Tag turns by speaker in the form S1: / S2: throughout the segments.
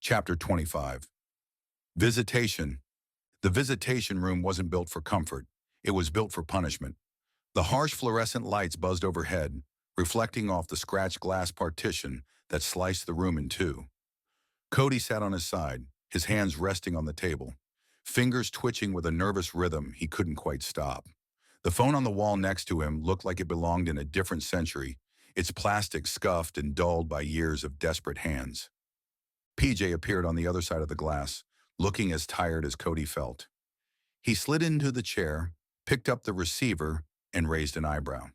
S1: Chapter 25. Visitation. The visitation room wasn't built for comfort. It was built for punishment. The harsh fluorescent lights buzzed overhead, reflecting off the scratched glass partition that sliced the room in two. Cody sat on his side, his hands resting on the table, fingers twitching with a nervous rhythm he couldn't quite stop. The phone on the wall next to him looked like it belonged in a different century, its plastic scuffed and dulled by years of desperate hands. PJ appeared on the other side of the glass, looking as tired as Cody felt. He slid into the chair, picked up the receiver, and raised an eyebrow.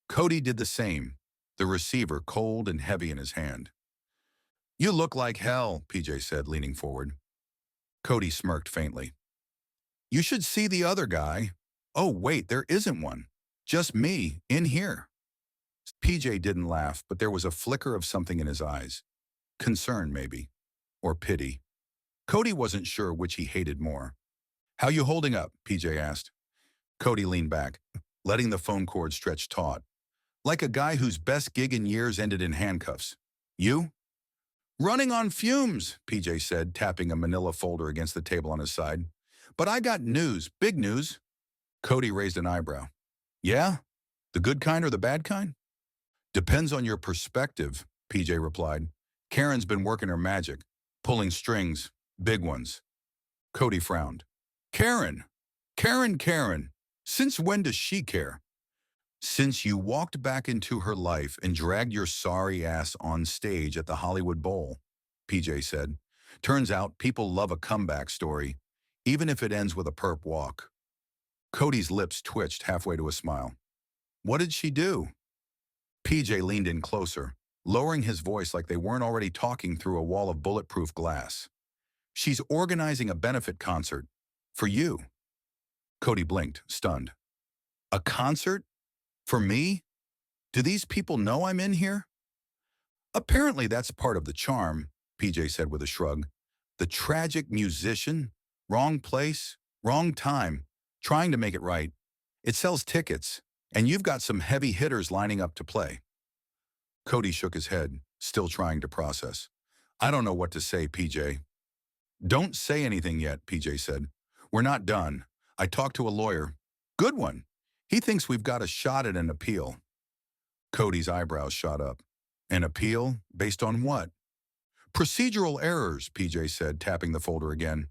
S1: Cody did the same, the receiver cold and heavy in his hand. "You look like hell," PJ said, leaning forward. Cody smirked faintly. "You should see the other guy." "Oh, wait, there isn't one. Just me, in here." PJ didn't laugh, but there was a flicker of something in his eyes. Concern, maybe. Or pity. Cody wasn't sure which he hated more. "How you holding up?" PJ asked. Cody leaned back, letting the phone cord stretch taut. "Like a guy whose best gig in years ended in handcuffs. You?" "Running on fumes," PJ said, tapping a manila folder against the table on his side. "But I got news, big news." Cody raised an eyebrow. "Yeah? The good kind or the bad kind?" "Depends on your perspective," PJ replied. "Karen's been working her magic, pulling strings, big ones." Cody frowned. "Karen? Karen. Since when does she care?" "Since you walked back into her life and dragged your sorry ass on stage at the Hollywood Bowl," PJ said. "Turns out people love a comeback story, even if it ends with a perp walk." Cody's lips twitched halfway to a smile. "What did she do?" PJ leaned in closer, lowering his voice like they weren't already talking through a wall of bulletproof glass. "She's organizing a benefit concert. For you." Cody blinked, stunned. "A concert? For me? Do these people know I'm in here?" "Apparently that's part of the charm," PJ said with a shrug. "The tragic musician, wrong place, wrong time, trying to make it right. It sells tickets, and you've got some heavy hitters lining up to play." Cody shook his head, still trying to process. "I don't know what to say, PJ." "Don't say anything yet," PJ said. "We're not done. I talked to a lawyer. Good one. He thinks we've got a shot at an appeal." Cody's eyebrows shot up. "An appeal? Based on what?" "Procedural errors," PJ said, tapping the folder again.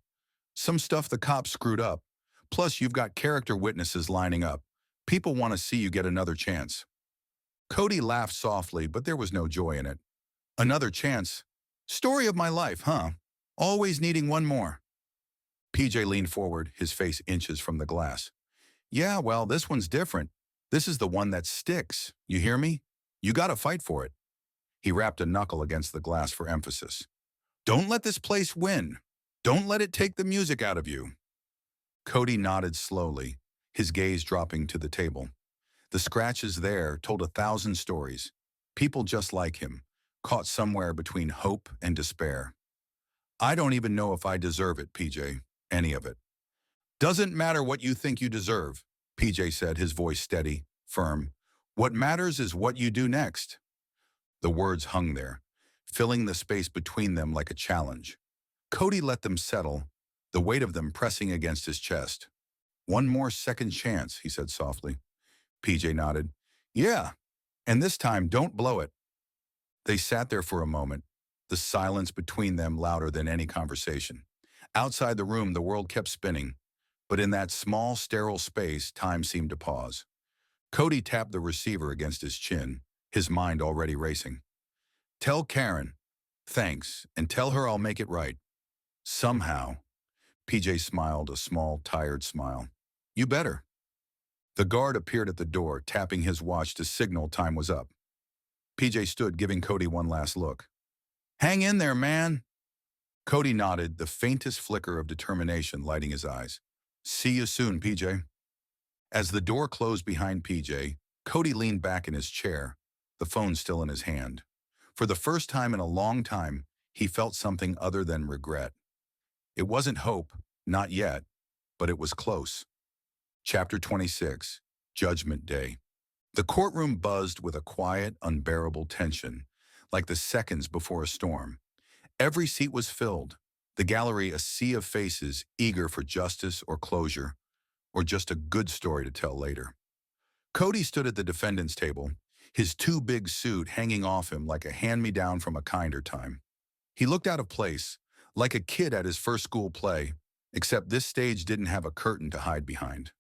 S1: "Some stuff the cops screwed up. Plus, you've got character witnesses lining up. People want to see you get another chance." Cody laughed softly, but there was no joy in it. "Another chance? Story of my life, huh? Always needing one more." PJ leaned forward, his face inches from the glass. "Yeah, well, this one's different. This is the one that sticks. You hear me? You gotta fight for it." He rapped a knuckle against the glass for emphasis. "Don't let this place win. Don't let it take the music out of you." Cody nodded slowly, his gaze dropping to the table. The scratches there told 1,000 stories. People just like him, caught somewhere between hope and despair. "I don't even know if I deserve it, PJ. Any of it." "Doesn't matter what you think you deserve," PJ said, his voice steady, firm. "What matters is what you do next." The words hung there, filling the space between them like a challenge. Cody let them settle, the weight of them pressing against his chest. "One more second chance," he said softly. PJ nodded. "Yeah, and this time don't blow it." They sat there for a moment, the silence between them louder than any conversation. Outside the room, the world kept spinning, but in that small, sterile space, time seemed to pause. Cody tapped the receiver against his chin, his mind already racing. "Tell Karen, thanks, and tell her I'll make it right. Somehow." PJ smiled, a small, tired smile. "You better." The guard appeared at the door, tapping his watch to signal time was up. PJ stood, giving Cody one last look. "Hang in there, man." Cody nodded, the faintest flicker of determination lighting his eyes. "See you soon, PJ." As the door closed behind PJ, Cody leaned back in his chair, the phone still in his hand. For the first time in a long time, he felt something other than regret. It wasn't hope, not yet, but it was close. Chapter 26, Judgment Day. The courtroom buzzed with a quiet, unbearable tension, like the seconds before a storm. Every seat was filled, the gallery a sea of faces eager for justice or closure, or just a good story to tell later. Cody stood at the defendant's table, his too big suit hanging off him like a hand-me-down from a kinder time. He looked out of place, like a kid at his first school play, except this stage didn't have a curtain to hide behind.